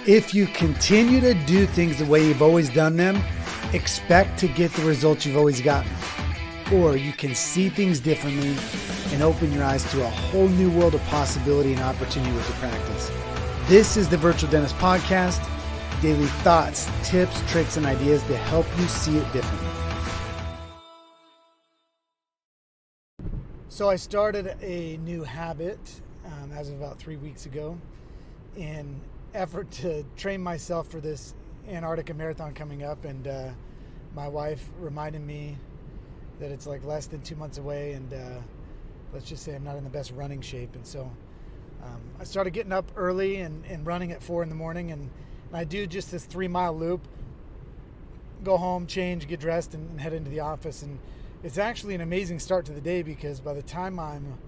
If you continue to do things the way you've always done them, expect to get the results you've always gotten. Or you can see things differently and open your eyes to a whole new world of possibility and opportunity with your practice. This is the Virtual Dentist Podcast, daily thoughts, tips, tricks, and ideas to help you see it differently. So I started a new habit as of about 3 weeks ago in effort to train myself for this Antarctica marathon coming up, and my wife reminded me that it's like less than 2 months away, and let's just say I'm not in the best running shape. And so I started getting up early and running at 4 in the morning, and I do just this 3-mile loop, go home, change, get dressed, and head into the office. And it's actually an amazing start to the day, because by the time I'm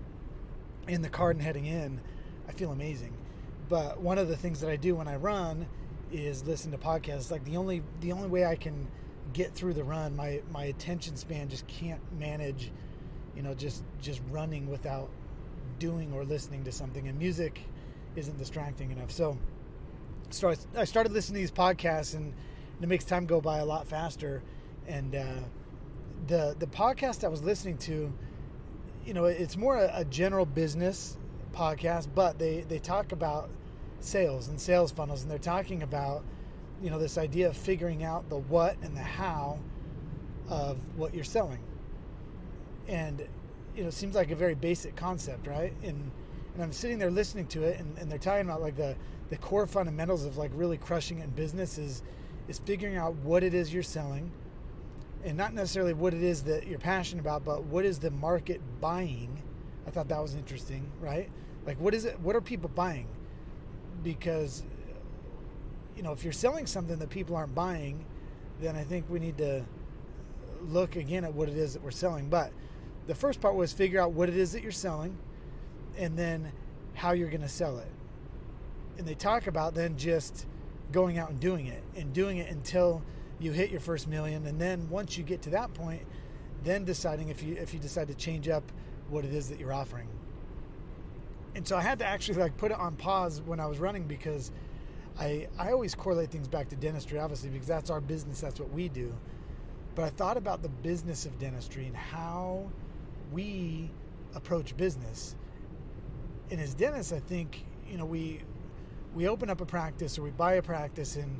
in the car and heading in, I feel amazing. But one of the things that I do when I run is listen to podcasts. Like the only way I can get through the run, my attention span just can't manage, just running without doing or listening to something, and music isn't distracting enough. So I started listening to these podcasts, and it makes time go by a lot faster. And the podcast I was listening to, it's more a general business podcast, but they talk about sales and sales funnels, and they're talking about this idea of figuring out the what and the how of what you're selling. And it seems like a very basic concept, right? And I'm sitting there listening to it, and they're talking about like the core fundamentals of like really crushing it in business is figuring out what it is you're selling, and not necessarily what it is that you're passionate about, but what is the market buying. I thought that was interesting, right? Like what is it? What are people buying? Because if you're selling something that people aren't buying, then I think we need to look again at what it is that we're selling. But the first part was figure out what it is that you're selling, and then how you're going to sell it. And they talk about then just going out and doing it until you hit your first million. And then once you get to that point, then deciding if you decide to change up what it is that you're offering. And so I had to actually put it on pause when I was running, because I always correlate things back to dentistry, obviously, because that's our business, that's what we do. But I thought about the business of dentistry and how we approach business. And as dentists, I think, we open up a practice, or we buy a practice, and,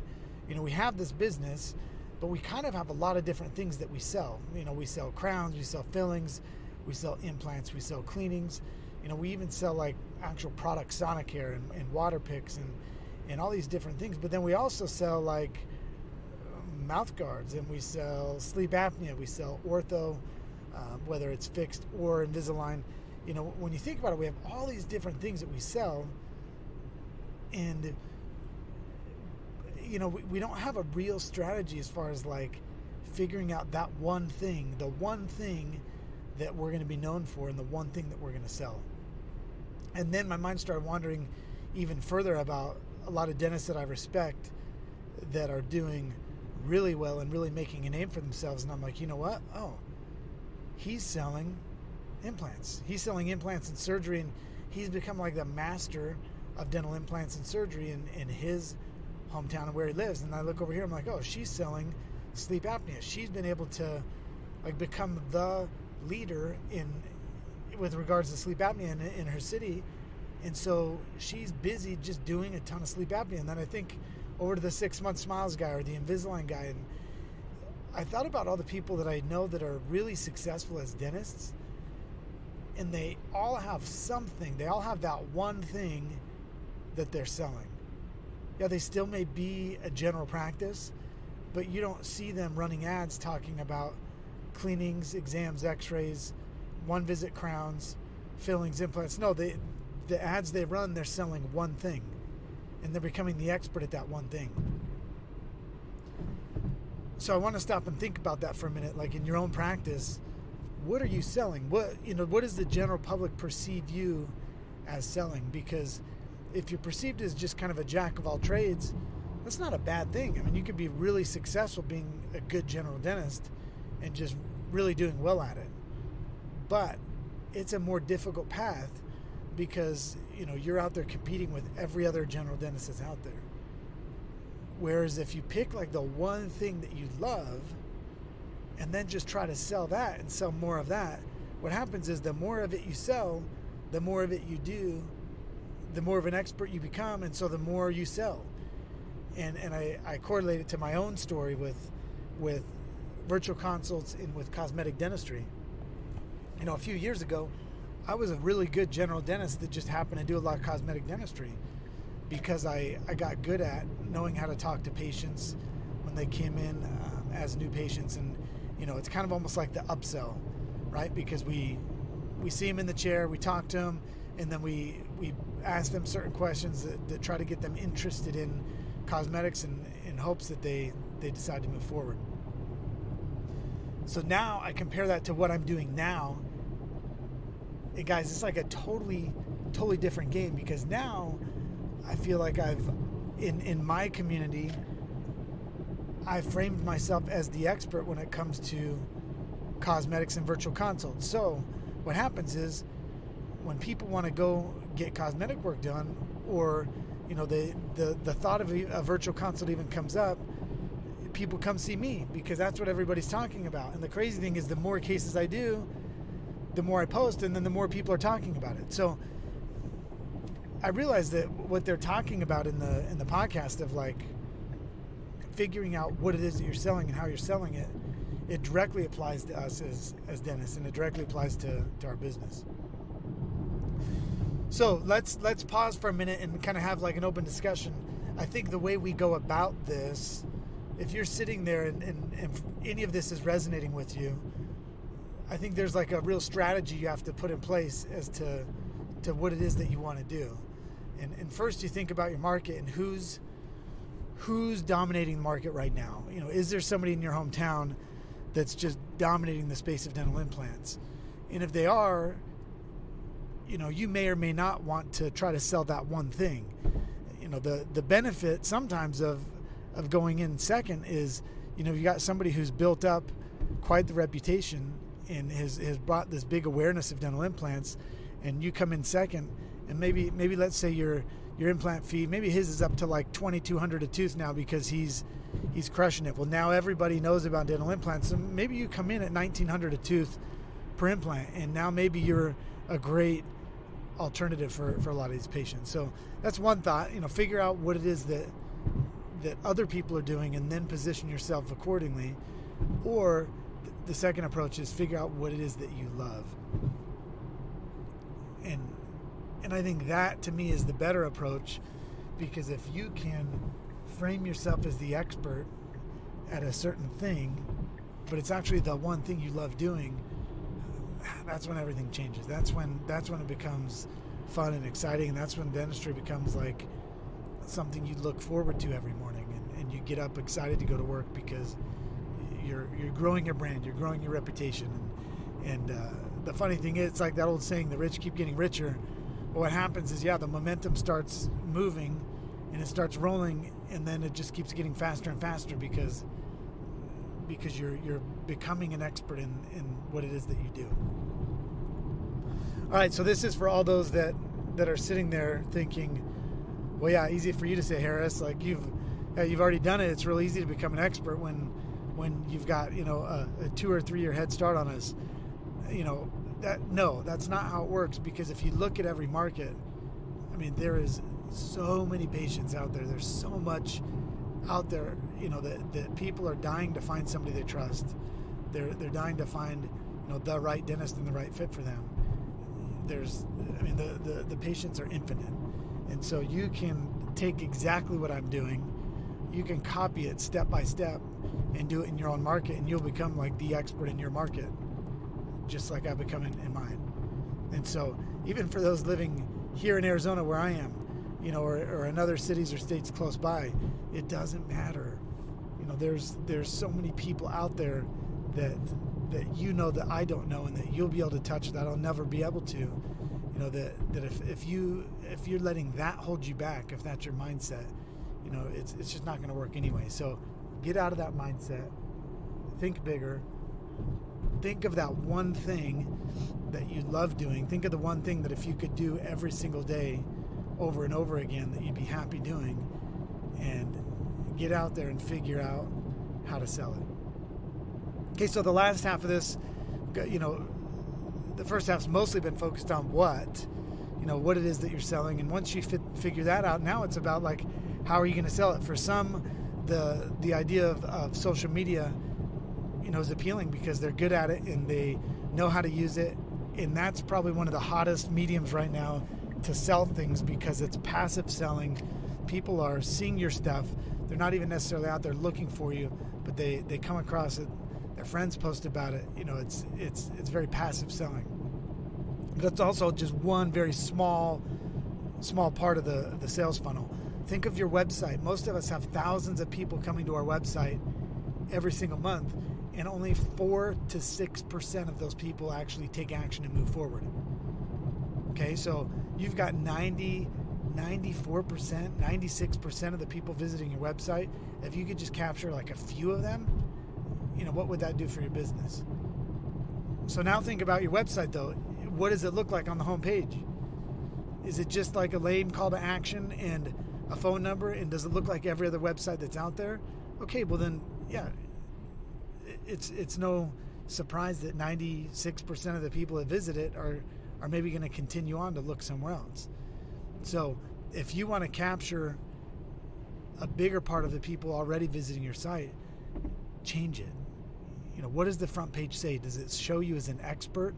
we have this business, but we kind of have a lot of different things that we sell. We sell crowns, we sell fillings, we sell implants, we sell cleanings. We even sell like actual product, Sonicare and water picks and all these different things. But then we also sell like mouth guards, and we sell sleep apnea, we sell ortho, whether it's fixed or Invisalign. When you think about it, we have all these different things that we sell, and we don't have a real strategy as far as like figuring out that one thing, the one thing that we're going to be known for, and the one thing that we're going to sell. And then my mind started wandering even further about a lot of dentists that I respect that are doing really well and really making a name for themselves. And I'm like, you know what? Oh, he's selling implants. He's selling implants and surgery, and he's become like the master of dental implants and surgery in his hometown and where he lives. And I look over here, I'm like, oh, she's selling sleep apnea. She's been able to like become the leader with regards to sleep apnea in her city. And so she's busy just doing a ton of sleep apnea. And then I think over to the 6 Month Smiles guy or the Invisalign guy, and I thought about all the people that I know that are really successful as dentists, and they all have something. They all have that one thing that they're selling. Yeah, they still may be a general practice, but you don't see them running ads talking about cleanings, exams, x-rays, one visit crowns, fillings, implants. No, the ads they run, they're selling one thing, and they're becoming the expert at that one thing. So I want to stop and think about that for a minute. Like in your own practice, what are you selling? What does the general public perceive you as selling? Because if you're perceived as just kind of a jack of all trades, that's not a bad thing. I mean, you could be really successful being a good general dentist and just really doing well at it. But it's a more difficult path because, you're out there competing with every other general dentist that's out there. Whereas if you pick like the one thing that you love and then just try to sell that and sell more of that, what happens is the more of it you sell, the more of it you do, the more of an expert you become, and so the more you sell. And I correlate it to my own story with virtual consults and with cosmetic dentistry. You know, a few years ago, I was a really good general dentist that just happened to do a lot of cosmetic dentistry because I got good at knowing how to talk to patients when they came in as new patients. And, you know, it's kind of almost like the upsell, right? Because we see them in the chair, we talk to them, and then we ask them certain questions that try to get them interested in cosmetics in hopes that they decide to move forward. So now I compare that to what I'm doing now. And guys, it's like a totally different game, because now I feel like I've, in my community, I've framed myself as the expert when it comes to cosmetics and virtual consults. So what happens is when people want to go get cosmetic work done, or, you know, the thought of a virtual consult even comes up, people come see me because that's what everybody's talking about. And the crazy thing is, the more cases I do, the more I post, and then the more people are talking about it. So I realized that what they're talking about in the podcast of like figuring out what it is that you're selling and how you're selling it, it directly applies to us as dentists, and it directly applies to our business. So let's pause for a minute and kind of have like an open discussion. I think the way we go about this, if you're sitting there and if any of this is resonating with you, I think there's like a real strategy you have to put in place as to what it is that you want to do. And first you think about your market and who's dominating the market right now. You know, is there somebody in your hometown that's just dominating the space of dental implants? And if they are, you know, you may or may not want to try to sell that one thing. You know, the benefit sometimes of going in second is, you know, you got somebody who's built up quite the reputation and has brought this big awareness of dental implants, and you come in second, and maybe let's say your implant fee, maybe his is up to like $2,200 a tooth now because he's crushing it. Well, now everybody knows about dental implants, so maybe you come in at $1,900 a tooth per implant, and now maybe you're a great alternative for a lot of these patients. So that's one thought. You know, figure out what it is that other people are doing, and then position yourself accordingly. Or the second approach is figure out what it is that you love. And I think that to me is the better approach, because if you can frame yourself as the expert at a certain thing, but it's actually the one thing you love doing, that's when everything changes. That's when it becomes fun and exciting, and that's when dentistry becomes like something you look forward to every morning, and you get up excited to go to work because you're growing your brand, you're growing your reputation. And the funny thing is, it's like that old saying, the rich keep getting richer. Well, what happens is, the momentum starts moving and it starts rolling, and then it just keeps getting faster and faster because you're becoming an expert in what it is that you do. All right, so this is for all those that are sitting there thinking, well, yeah, easy for you to say, Harris, like you've already done it. It's real easy to become an expert when you've got, you know, a 2 or 3 year head start on us. You know, that's not how it works, because if you look at every market, I mean, there is so many patients out there. There's so much out there, you know, that people are dying to find somebody they trust. They're dying to find, you know, the right dentist and the right fit for them. The patients are infinite. And so you can take exactly what I'm doing, you can copy it step by step and do it in your own market, and you'll become like the expert in your market, just like I've become in mine. And so even for those living here in Arizona where I am, you know, or in other cities or states close by, it doesn't matter. You know, there's so many people out there that you know that I don't know, and that you'll be able to touch that I'll never be able to. You know, that if you're letting that hold you back, if that's your mindset, you know, it's just not going to work anyway. So get out of that mindset. Think bigger. Think of that one thing that you love doing. Think of the one thing that if you could do every single day over and over again, that you'd be happy doing, and get out there and figure out how to sell it. Okay, so the last half of this, the first half's mostly been focused on what it is that you're selling. And once you figure that out, now it's about like, how are you going to sell it? For some, the idea of social media, is appealing because they're good at it and they know how to use it. And that's probably one of the hottest mediums right now to sell things, because it's passive selling. People are seeing your stuff. They're not even necessarily out there looking for you, but they come across it. Their friends post about it. It's very passive selling. But it's also just one very small part of the sales funnel. Think of your website. Most of us have thousands of people coming to our website every single month, and only 4 to 6% of those people actually take action and move forward. Okay, so you've got 94%, 96% of the people visiting your website. If you could just capture like a few of them, what would that do for your business? So now think about your website though. What does it look like on the homepage? Is it just like a lame call to action and a phone number? And does it look like every other website that's out there? Okay, well then, yeah, it's no surprise that 96% of the people that visit it are maybe going to continue on to look somewhere else. So if you want to capture a bigger part of the people already visiting your site, change it. What does the front page say? Does it show you as an expert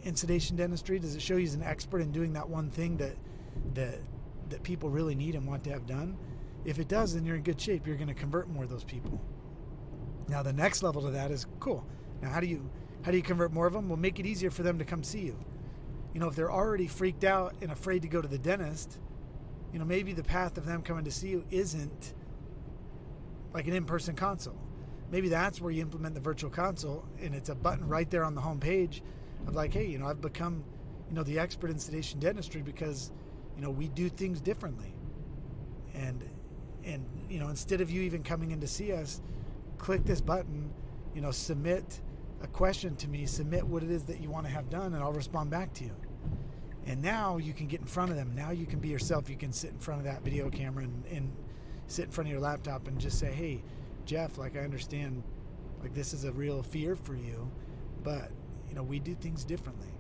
in sedation dentistry? Does it show you as an expert in doing that one thing that people really need and want to have done? If it does, then you're in good shape. You're going to convert more of those people. Now the next level to that is cool. Now how do you convert more of them? Well, make it easier for them to come see you. If they're already freaked out and afraid to go to the dentist, maybe the path of them coming to see you isn't like an in-person consult. Maybe that's where you implement the virtual consult, and it's a button right there on the home page of like, hey, I've become, the expert in sedation dentistry because, we do things differently. And instead of you even coming in to see us, click this button, submit a question to me, submit what it is that you want to have done, and I'll respond back to you. And now you can get in front of them. Now you can be yourself. You can sit in front of that video camera and sit in front of your laptop and just say, hey, Jeff, like, I understand, like, this is a real fear for you, but, we do things differently.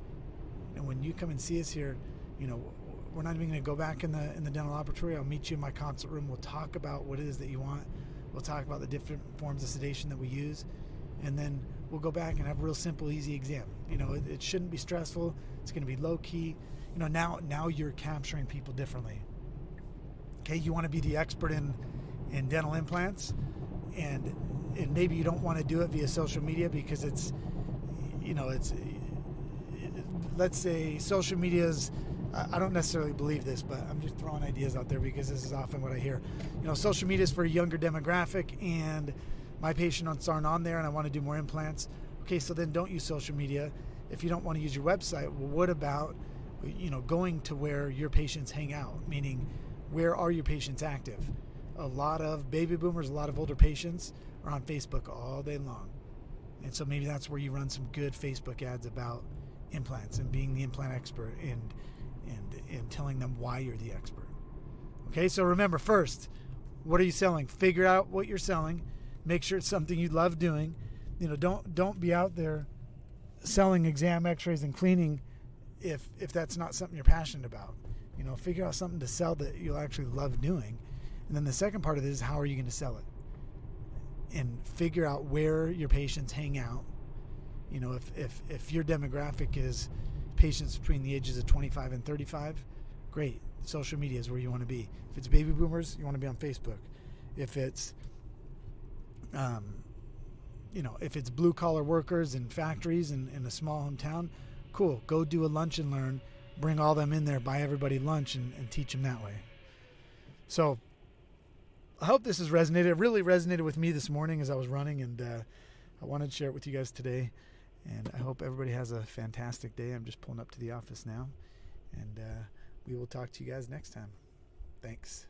And when you come and see us here, we're not even going to go back in the dental operatory. I'll meet you in my consult room. We'll talk about what it is that you want. We'll talk about the different forms of sedation that we use. And then we'll go back and have a real simple, easy exam. It shouldn't be stressful. It's going to be low key. Now you're capturing people differently. Okay, you want to be the expert in dental implants, and maybe you don't want to do it via social media because it's let's say social media's, I don't necessarily believe this, but I'm just throwing ideas out there because this is often what I hear. Social media is for a younger demographic, and my patients aren't on there, and I want to do more implants. Okay, so then don't use social media. If you don't want to use your website, well, what about, going to where your patients hang out? Meaning, where are your patients active? A lot of baby boomers, a lot of older patients are on Facebook all day long. And so maybe that's where you run some good Facebook ads about implants and being the implant expert and telling them why you're the expert. Okay, so remember, first, what are you selling? Figure out what you're selling. Make sure it's something you love doing. Don't be out there selling exam x-rays and cleaning if that's not something you're passionate about. Figure out something to sell that you'll actually love doing. And then the second part of it is, how are you going to sell it? And figure out where your patients hang out. If your demographic is patients between the ages of 25 and 35, great. Social media is where you want to be. If it's baby boomers, you want to be on Facebook. If it's if it's blue collar workers in factories in a small hometown, cool. Go do a lunch and learn, bring all them in there, buy everybody lunch and teach them that way. So I hope this has resonated. It really resonated with me this morning as I was running, and I wanted to share it with you guys today. And I hope everybody has a fantastic day. I'm just pulling up to the office now, and we will talk to you guys next time. Thanks.